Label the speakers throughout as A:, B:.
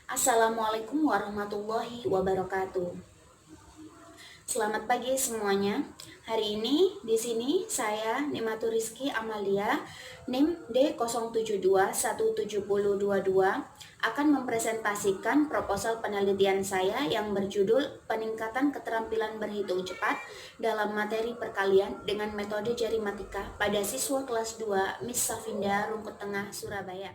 A: Assalamualaikum warahmatullahi wabarakatuh. Selamat pagi semuanya. Hari ini di sini saya Nimatu Rizky Amalia NIM D07217022 akan mempresentasikan proposal penelitian saya yang berjudul Peningkatan Keterampilan Berhitung Cepat dalam Materi Perkalian dengan Metode Jari Matika pada siswa kelas 2 Miss Safinda Rungkut Tengah, Surabaya.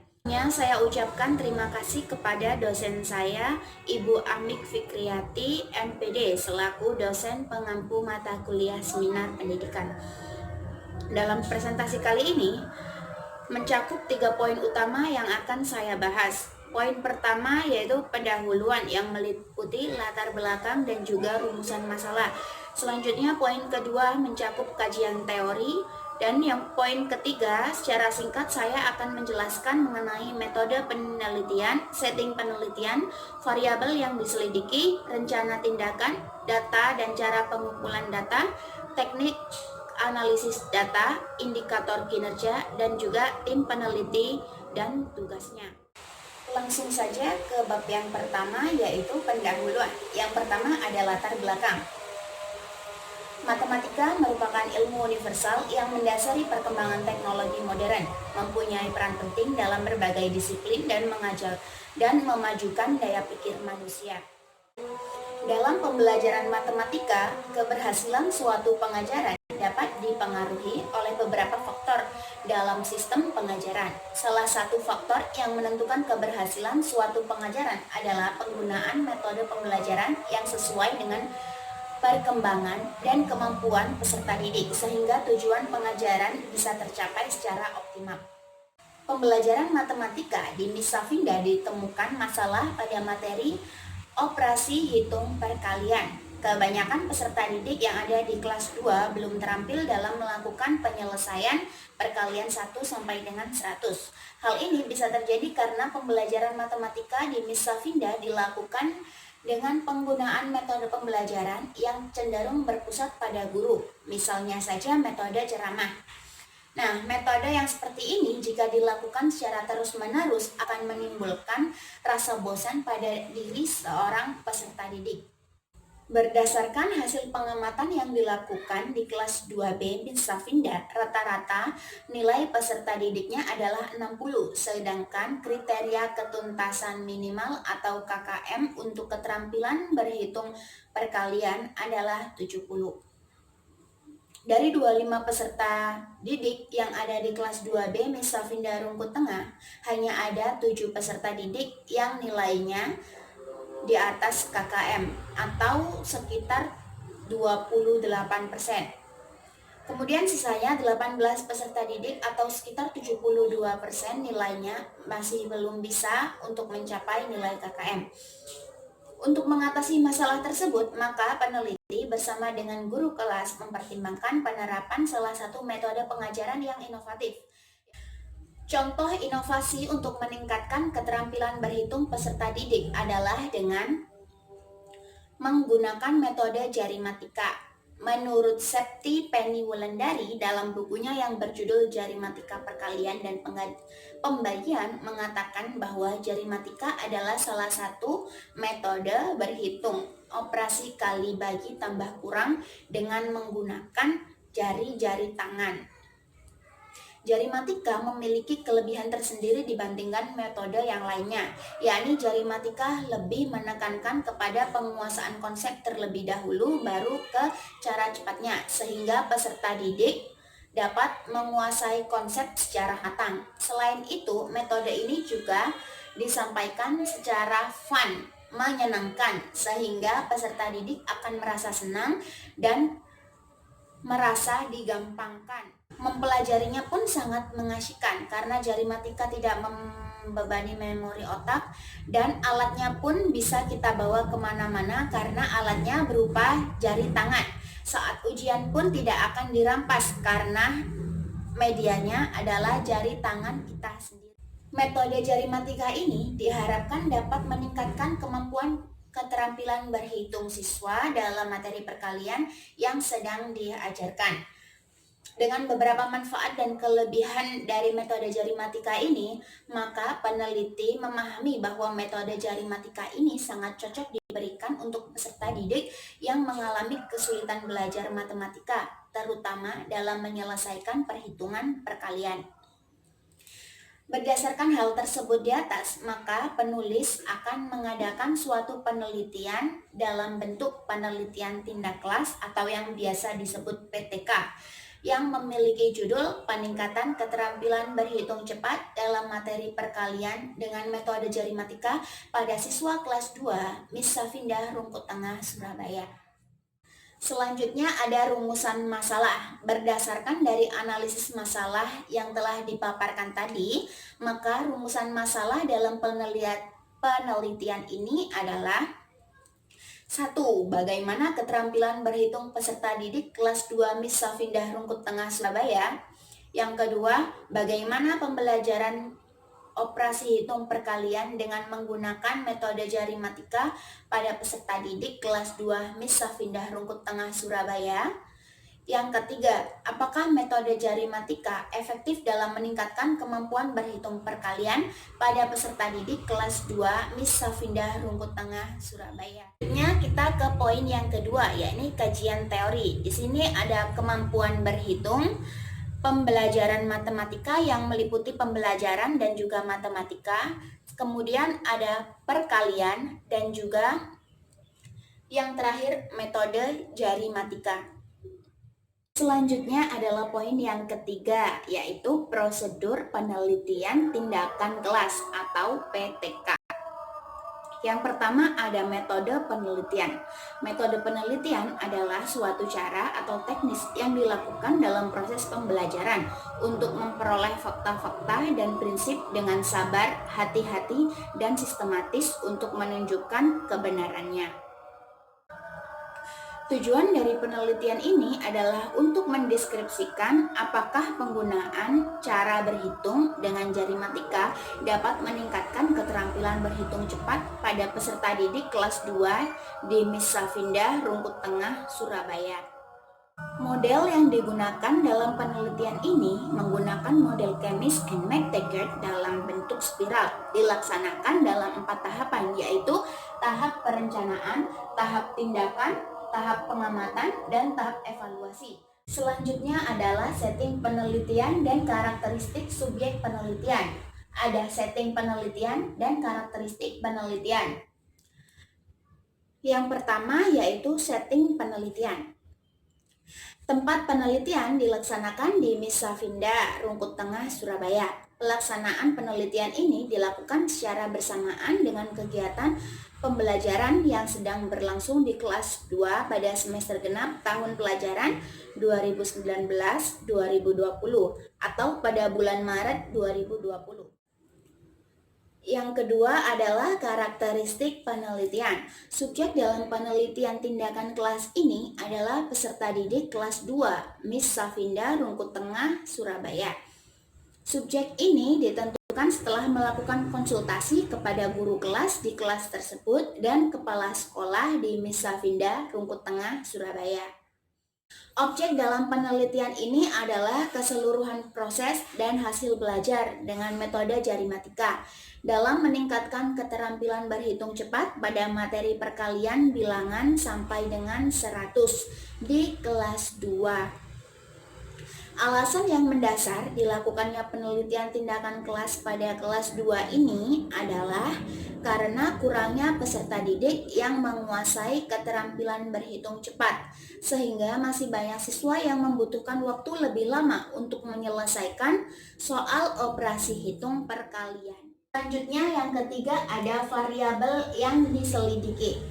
A: Saya ucapkan terima kasih kepada dosen saya, Ibu Amik Fikriati, MPD, selaku dosen pengampu mata kuliah seminar pendidikan. Dalam presentasi kali ini, mencakup 3 poin utama yang akan saya bahas. Poin pertama yaitu pendahuluan yang meliputi latar belakang dan juga rumusan masalah. Selanjutnya poin kedua mencakup kajian teori. Dan yang poin ketiga, secara singkat saya akan menjelaskan mengenai metode penelitian, setting penelitian, variabel yang diselidiki, rencana tindakan, data dan cara pengumpulan data, teknik analisis data, indikator kinerja, dan juga tim peneliti dan tugasnya. Langsung saja ke bab yang pertama, yaitu pendahuluan. Yang pertama ada latar belakang. Matematika merupakan ilmu universal yang mendasari perkembangan teknologi modern, mempunyai peran penting dalam berbagai disiplin dan mengajar dan memajukan daya pikir manusia. Dalam pembelajaran matematika, keberhasilan suatu pengajaran dapat dipengaruhi oleh beberapa faktor dalam sistem pengajaran. Salah satu faktor yang menentukan keberhasilan suatu pengajaran adalah penggunaan metode pembelajaran yang sesuai dengan perkembangan dan kemampuan peserta didik sehingga tujuan pengajaran bisa tercapai secara optimal. Pembelajaran matematika di Miss Safinda ditemukan masalah pada materi operasi hitung perkalian. Kebanyakan peserta didik yang ada di kelas 2 belum terampil dalam melakukan penyelesaian perkalian 1 sampai dengan 100. Hal ini bisa terjadi karena pembelajaran matematika di Miss Safinda dilakukan dengan penggunaan metode pembelajaran yang cenderung berpusat pada guru, misalnya saja metode ceramah. Nah, metode yang seperti ini jika dilakukan secara terus-menerus akan menimbulkan rasa bosan pada diri seorang peserta didik. Berdasarkan hasil pengamatan yang dilakukan di kelas 2B Miss Safinda, rata-rata nilai peserta didiknya adalah 60, sedangkan kriteria ketuntasan minimal atau KKM untuk keterampilan berhitung perkalian adalah 70. Dari 25 peserta didik yang ada di kelas 2B Miss Safinda Rungkut Tengah, hanya ada 7 peserta didik yang nilainya di atas KKM atau sekitar 28%. Kemudian sisanya 18 peserta didik atau sekitar 72% nilainya masih belum bisa untuk mencapai nilai KKM. Untuk mengatasi masalah tersebut, maka peneliti bersama dengan guru kelas mempertimbangkan penerapan salah satu metode pengajaran yang inovatif. Contoh inovasi untuk meningkatkan keterampilan berhitung peserta didik adalah dengan menggunakan metode jari matika. Menurut Septi Penny Wulandari dalam bukunya yang berjudul Jari Matika Perkalian dan Pembagian mengatakan bahwa jari matika adalah salah satu metode berhitung operasi kali bagi tambah kurang dengan menggunakan jari-jari tangan. Jari matika memiliki kelebihan tersendiri dibandingkan metode yang lainnya, yakni jari matika lebih menekankan kepada penguasaan konsep terlebih dahulu baru ke cara cepatnya, sehingga peserta didik dapat menguasai konsep secara matang. Selain itu, metode ini juga disampaikan secara fun, menyenangkan, sehingga peserta didik akan merasa senang dan merasa digampangkan. Mempelajarinya pun sangat mengasyikkan karena jari matika tidak membebani memori otak dan alatnya pun bisa kita bawa kemana-mana karena alatnya berupa jari tangan. Saat ujian pun tidak akan dirampas karena medianya adalah jari tangan kita sendiri. Metode jari matika ini diharapkan dapat meningkatkan kemampuan keterampilan berhitung siswa dalam materi perkalian yang sedang diajarkan. Dengan beberapa manfaat dan kelebihan dari metode jari matika ini, maka peneliti memahami bahwa metode jari matika ini sangat cocok diberikan untuk peserta didik yang mengalami kesulitan belajar matematika, terutama dalam menyelesaikan perhitungan perkalian. Berdasarkan hal tersebut di atas, maka penulis akan mengadakan suatu penelitian dalam bentuk penelitian tindak kelas atau yang biasa disebut PTK, yang memiliki judul Peningkatan Keterampilan Berhitung Cepat dalam Materi Perkalian dengan Metode Jari Matika pada siswa kelas 2 Miss Safindah Rungkut Tengah, Surabaya. Selanjutnya ada rumusan masalah. Berdasarkan dari analisis masalah yang telah dipaparkan tadi, maka rumusan masalah dalam penelitian ini adalah: 1. Bagaimana keterampilan berhitung peserta didik kelas 2 Miss Safindah Rungkut Tengah, Surabaya? Yang kedua, bagaimana pembelajaran operasi hitung perkalian dengan menggunakan metode jari matika pada peserta didik kelas 2 Miss Safindah Rungkut Tengah, Surabaya? Yang ketiga, apakah metode jari matika efektif dalam meningkatkan kemampuan berhitung perkalian pada peserta didik kelas 2 Miss Safindah Rungkut Tengah, Surabaya? Selanjutnya kita ke poin yang kedua, yakni kajian teori. Di sini ada kemampuan berhitung, pembelajaran matematika yang meliputi pembelajaran dan juga matematika, kemudian ada perkalian, dan juga yang terakhir metode jari matika. Selanjutnya adalah poin yang ketiga, yaitu prosedur penelitian tindakan kelas atau PTK. Yang pertama ada metode penelitian. Metode penelitian adalah suatu cara atau teknis yang dilakukan dalam proses pembelajaran untuk memperoleh fakta-fakta dan prinsip dengan sabar, hati-hati, dan sistematis untuk menunjukkan kebenarannya. Tujuan dari penelitian ini adalah untuk mendeskripsikan apakah penggunaan cara berhitung dengan jari matika dapat meningkatkan keterampilan berhitung cepat pada peserta didik kelas 2 di Miss Safindah Rungkut Tengah, Surabaya. Model yang digunakan dalam penelitian ini menggunakan model Chemist and McTaggart dalam bentuk spiral, dilaksanakan dalam 4 tahapan, yaitu tahap perencanaan, tahap tindakan, tahap pengamatan, dan tahap evaluasi. Selanjutnya adalah setting penelitian dan karakteristik subjek penelitian. Ada setting penelitian dan karakteristik penelitian. Yang pertama yaitu setting penelitian. Tempat penelitian dilaksanakan di Miss Safindah Rungkut Tengah, Surabaya. Pelaksanaan penelitian ini dilakukan secara bersamaan dengan kegiatan pembelajaran yang sedang berlangsung di kelas 2 pada semester genap tahun pelajaran 2019-2020 atau pada bulan Maret 2020. Yang kedua adalah karakteristik penelitian. Subjek dalam penelitian tindakan kelas ini adalah peserta didik kelas 2 Miss Safindah Rungkut Tengah, Surabaya. Subjek ini ditentukan setelah melakukan konsultasi kepada guru kelas di kelas tersebut dan kepala sekolah di Miss Safindah Rungkut Tengah, Surabaya. Objek dalam penelitian ini adalah keseluruhan proses dan hasil belajar dengan metode jari matika dalam meningkatkan keterampilan berhitung cepat pada materi perkalian bilangan sampai dengan 100 di kelas 2. Alasan yang mendasar dilakukannya penelitian tindakan kelas pada kelas 2 ini adalah karena kurangnya peserta didik yang menguasai keterampilan berhitung cepat, sehingga masih banyak siswa yang membutuhkan waktu lebih lama untuk menyelesaikan soal operasi hitung perkalian. Selanjutnya yang ketiga ada variabel yang diselidiki.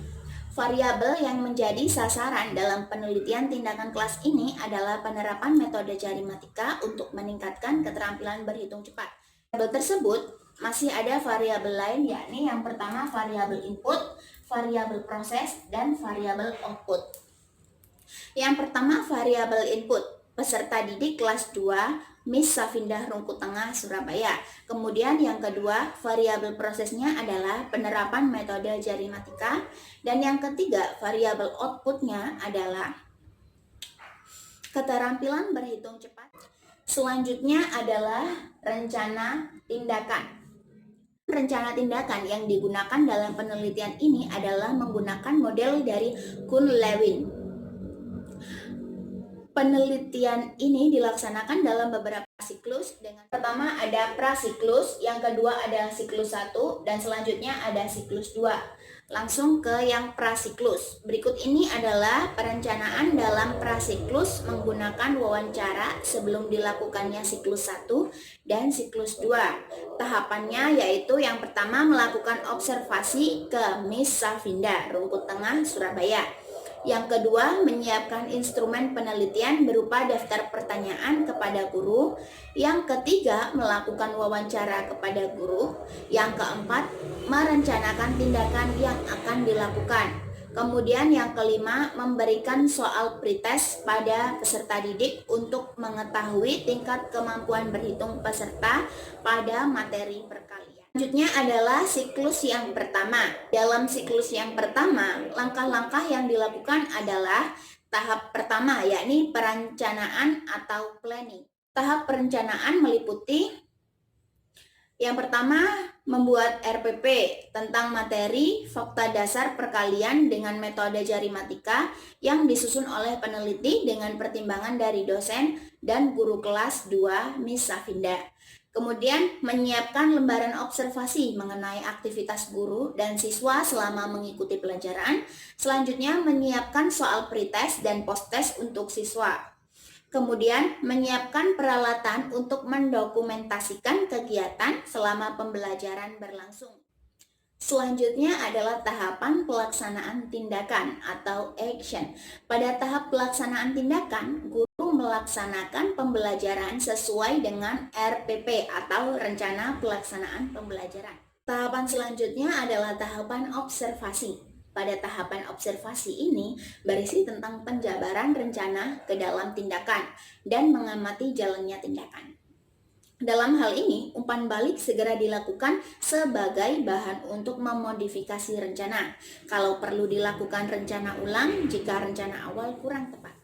A: Variabel yang menjadi sasaran dalam penelitian tindakan kelas ini adalah penerapan metode jari matika untuk meningkatkan keterampilan berhitung cepat. Variabel tersebut masih ada variabel lain, yakni yang pertama variabel input, variabel proses, dan variabel output. Yang pertama variabel input, peserta didik kelas 2 Miss Safindah Rungkut Tengah, Surabaya. Kemudian yang kedua, variabel prosesnya adalah penerapan metode jari matika. Dan yang ketiga, variabel outputnya adalah Keterampilan berhitung cepat. Selanjutnya adalah rencana tindakan. Rencana tindakan yang digunakan dalam penelitian ini adalah menggunakan model dari Kuhn-Lewin. Penelitian ini dilaksanakan dalam beberapa siklus. Dengan pertama ada prasiklus, yang kedua ada siklus 1, dan selanjutnya ada siklus 2. Langsung ke yang prasiklus. Berikut ini adalah perencanaan dalam prasiklus menggunakan wawancara sebelum dilakukannya siklus 1 dan siklus 2. Tahapannya yaitu yang pertama melakukan observasi ke Miss Safinda, Rungkut Tengah, Surabaya. Yang kedua, menyiapkan instrumen penelitian berupa daftar pertanyaan kepada guru. Yang ketiga, melakukan wawancara kepada guru. Yang keempat, merencanakan tindakan yang akan dilakukan. Kemudian yang kelima, memberikan soal pretest pada peserta didik untuk mengetahui tingkat kemampuan berhitung peserta pada materi perkalian. Selanjutnya adalah siklus yang pertama. Dalam siklus yang pertama, langkah-langkah yang dilakukan adalah tahap pertama, yakni perencanaan atau planning. Tahap perencanaan meliputi yang pertama, membuat RPP tentang materi fakta dasar perkalian dengan metode jarimatika yang disusun oleh peneliti dengan pertimbangan dari dosen dan guru kelas 2 Miss Safinda. Kemudian menyiapkan lembaran observasi mengenai aktivitas guru dan siswa selama mengikuti pelajaran. Selanjutnya menyiapkan soal pretest dan post-test untuk siswa. Kemudian menyiapkan peralatan untuk mendokumentasikan kegiatan selama pembelajaran berlangsung. Selanjutnya adalah tahapan pelaksanaan tindakan atau action. Pada tahap pelaksanaan tindakan, guru melaksanakan pembelajaran sesuai dengan RPP atau Rencana Pelaksanaan Pembelajaran. Tahapan selanjutnya adalah tahapan observasi. Pada tahapan observasi ini berisi tentang penjabaran rencana ke dalam tindakan dan mengamati jalannya tindakan. Dalam hal ini, umpan balik segera dilakukan sebagai bahan untuk memodifikasi rencana. Kalau perlu dilakukan rencana ulang jika rencana awal kurang tepat.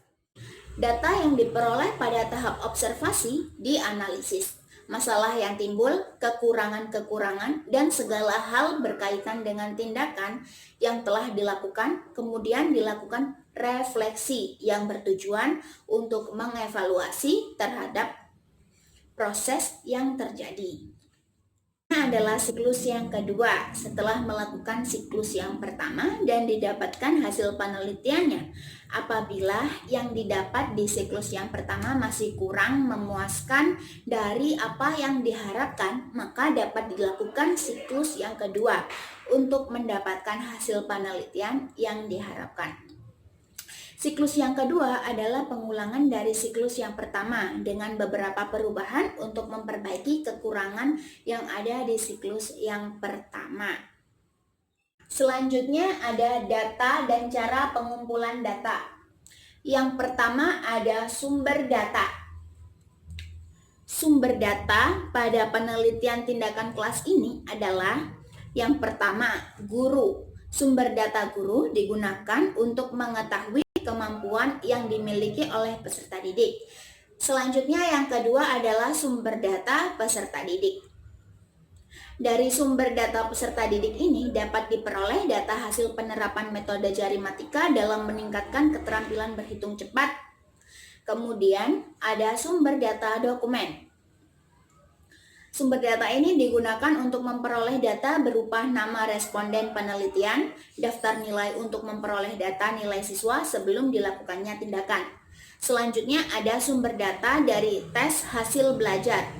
A: Data yang diperoleh pada tahap observasi dianalisis. Masalah yang timbul, kekurangan-kekurangan, dan segala hal berkaitan dengan tindakan yang telah dilakukan, kemudian dilakukan refleksi yang bertujuan untuk mengevaluasi terhadap proses yang terjadi. Ini adalah siklus yang kedua. Setelah melakukan siklus yang pertama dan didapatkan hasil penelitiannya, apabila yang didapat di siklus yang pertama masih kurang memuaskan dari apa yang diharapkan, maka dapat dilakukan siklus yang kedua untuk mendapatkan hasil penelitian yang diharapkan. Siklus yang kedua adalah pengulangan dari siklus yang pertama dengan beberapa perubahan untuk memperbaiki kekurangan yang ada di siklus yang pertama. Selanjutnya ada data dan cara pengumpulan data. Yang pertama ada sumber data. Sumber data pada penelitian tindakan kelas ini adalah yang pertama, guru. Sumber data guru digunakan untuk mengetahui kemampuan yang dimiliki oleh peserta didik. Selanjutnya yang kedua adalah sumber data peserta didik. Dari sumber data peserta didik ini dapat diperoleh data hasil penerapan metode jarimatika dalam meningkatkan keterampilan berhitung cepat. Kemudian ada sumber data dokumen. Sumber data ini digunakan untuk memperoleh data berupa nama responden penelitian, daftar nilai untuk memperoleh data nilai siswa sebelum dilakukannya tindakan. Selanjutnya ada sumber data dari tes hasil belajar.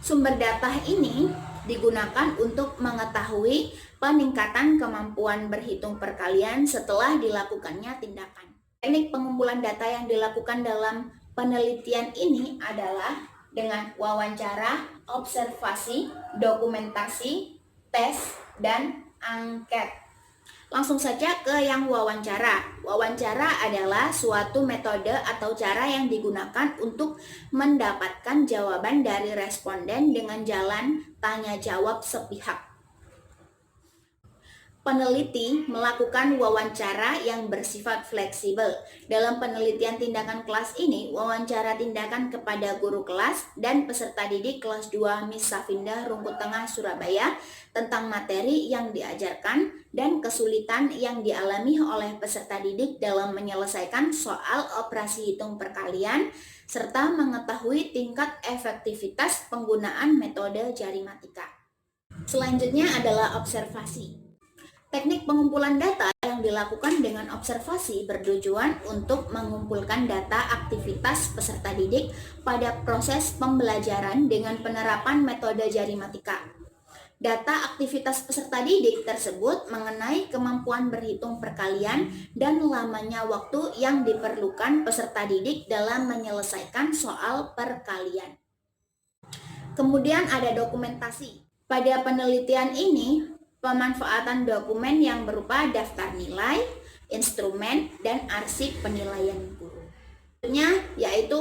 A: Sumber data ini digunakan untuk mengetahui peningkatan kemampuan berhitung perkalian setelah dilakukannya tindakan. Teknik pengumpulan data yang dilakukan dalam penelitian ini adalah dengan wawancara, observasi, dokumentasi, tes, dan angket. Langsung saja ke yang wawancara. Wawancara adalah suatu metode atau cara yang digunakan untuk mendapatkan jawaban dari responden dengan jalan tanya jawab sepihak. Peneliti melakukan wawancara yang bersifat fleksibel. Dalam penelitian tindakan kelas ini, wawancara tindakan kepada guru kelas dan peserta didik kelas 2 Miss Safinda Rungkut Tengah Surabaya tentang materi yang diajarkan dan kesulitan yang dialami oleh peserta didik dalam menyelesaikan soal operasi hitung perkalian serta mengetahui tingkat efektivitas penggunaan metode jarimatika. Selanjutnya adalah observasi. Teknik pengumpulan data yang dilakukan dengan observasi bertujuan untuk mengumpulkan data aktivitas peserta didik pada proses pembelajaran dengan penerapan metode jarimatika. Data aktivitas peserta didik tersebut mengenai kemampuan berhitung perkalian dan lamanya waktu yang diperlukan peserta didik dalam menyelesaikan soal perkalian. Kemudian ada dokumentasi. Pada penelitian ini, pemanfaatan dokumen yang berupa daftar nilai, instrumen, dan arsip penilaian guru. Selanjutnya yaitu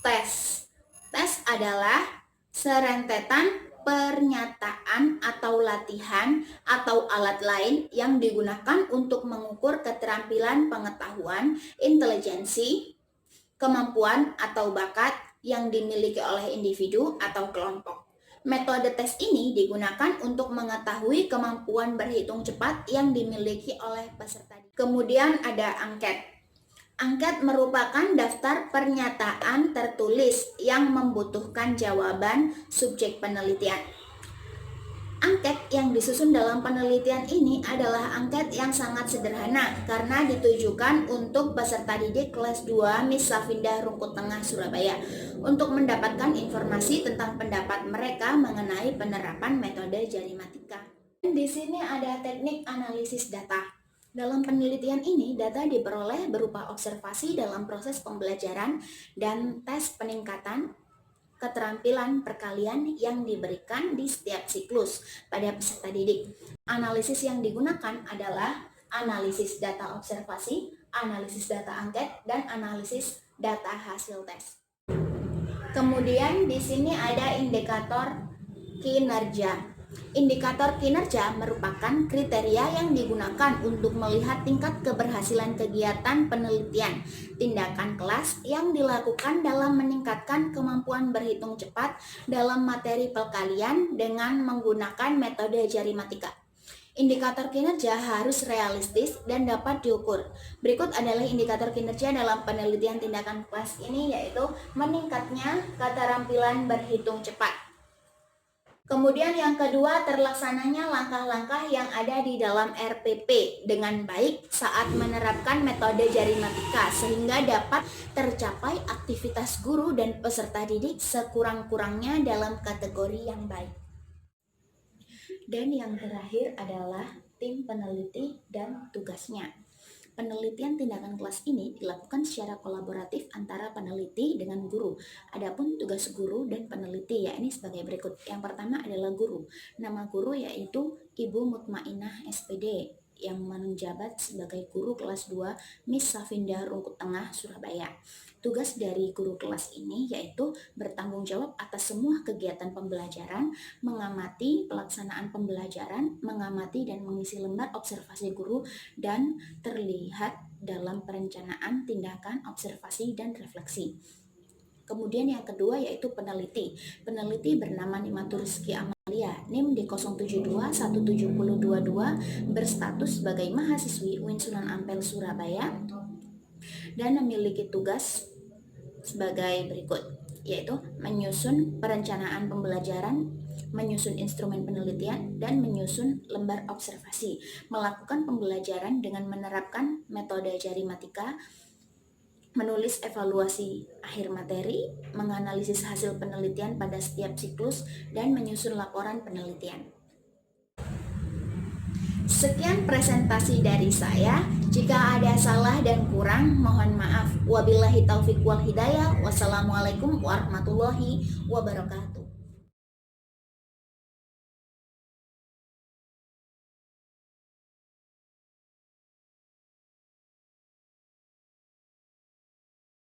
A: tes. Tes adalah serentetan pernyataan atau latihan atau alat lain yang digunakan untuk mengukur keterampilan pengetahuan, intelijensi, kemampuan atau bakat yang dimiliki oleh individu atau kelompok. Metode tes ini digunakan untuk mengetahui kemampuan berhitung cepat yang dimiliki oleh peserta. Kemudian ada angket. Angket merupakan daftar pernyataan tertulis yang membutuhkan jawaban subjek penelitian. Angket yang disusun dalam penelitian ini adalah angket yang sangat sederhana karena ditujukan untuk peserta didik kelas 2 Miss Safinda Rungkut Tengah Surabaya untuk mendapatkan informasi tentang pendapat mereka mengenai penerapan metode jarimatika. Di sini ada teknik analisis data. Dalam penelitian ini, data diperoleh berupa observasi dalam proses pembelajaran dan tes peningkatan keterampilan perkalian yang diberikan di setiap siklus pada peserta didik. Analisis yang digunakan adalah analisis data observasi, analisis data angket, dan analisis data hasil tes. Kemudian di sini ada indikator kinerja. Indikator kinerja merupakan kriteria yang digunakan untuk melihat tingkat keberhasilan kegiatan penelitian tindakan kelas yang dilakukan dalam meningkatkan kemampuan berhitung cepat dalam materi perkalian dengan menggunakan metode jarimatika. Indikator kinerja harus realistis dan dapat diukur. Berikut adalah indikator kinerja dalam penelitian tindakan kelas ini, yaitu meningkatnya keterampilan berhitung cepat. Kemudian yang kedua, terlaksananya langkah-langkah yang ada di dalam RPP dengan baik saat menerapkan metode jarimatika sehingga dapat tercapai aktivitas guru dan peserta didik sekurang-kurangnya dalam kategori yang baik. Dan yang terakhir adalah tim peneliti dan tugasnya. Penelitian tindakan kelas ini dilakukan secara kolaboratif antara peneliti dengan guru. Adapun tugas guru dan peneliti yakni sebagai berikut. Yang pertama adalah guru. Nama guru yaitu Ibu Mutmainah SPD yang menjabat sebagai guru kelas 2 Miss Safinda Rungkut Tengah Surabaya. Tugas dari guru kelas ini yaitu bertanggung jawab atas semua kegiatan pembelajaran, mengamati pelaksanaan pembelajaran, mengamati dan mengisi lembar observasi guru, dan terlihat dalam perencanaan tindakan observasi dan refleksi. Kemudian yang kedua yaitu peneliti. Peneliti bernama Nimatur Rizky Amalia, NIM D07217022, berstatus sebagai mahasiswi UIN Sunan Ampel Surabaya, dan memiliki tugas sebagai berikut, yaitu menyusun perencanaan pembelajaran, menyusun instrumen penelitian, dan menyusun lembar observasi, melakukan pembelajaran dengan menerapkan metode jarimatika, menulis evaluasi akhir materi, menganalisis hasil penelitian pada setiap siklus, dan menyusun laporan penelitian. Sekian presentasi dari saya. Jika ada salah dan kurang, mohon maaf. Wabillahi taufiq wal hidayah. Wassalamualaikum warahmatullahi wabarakatuh.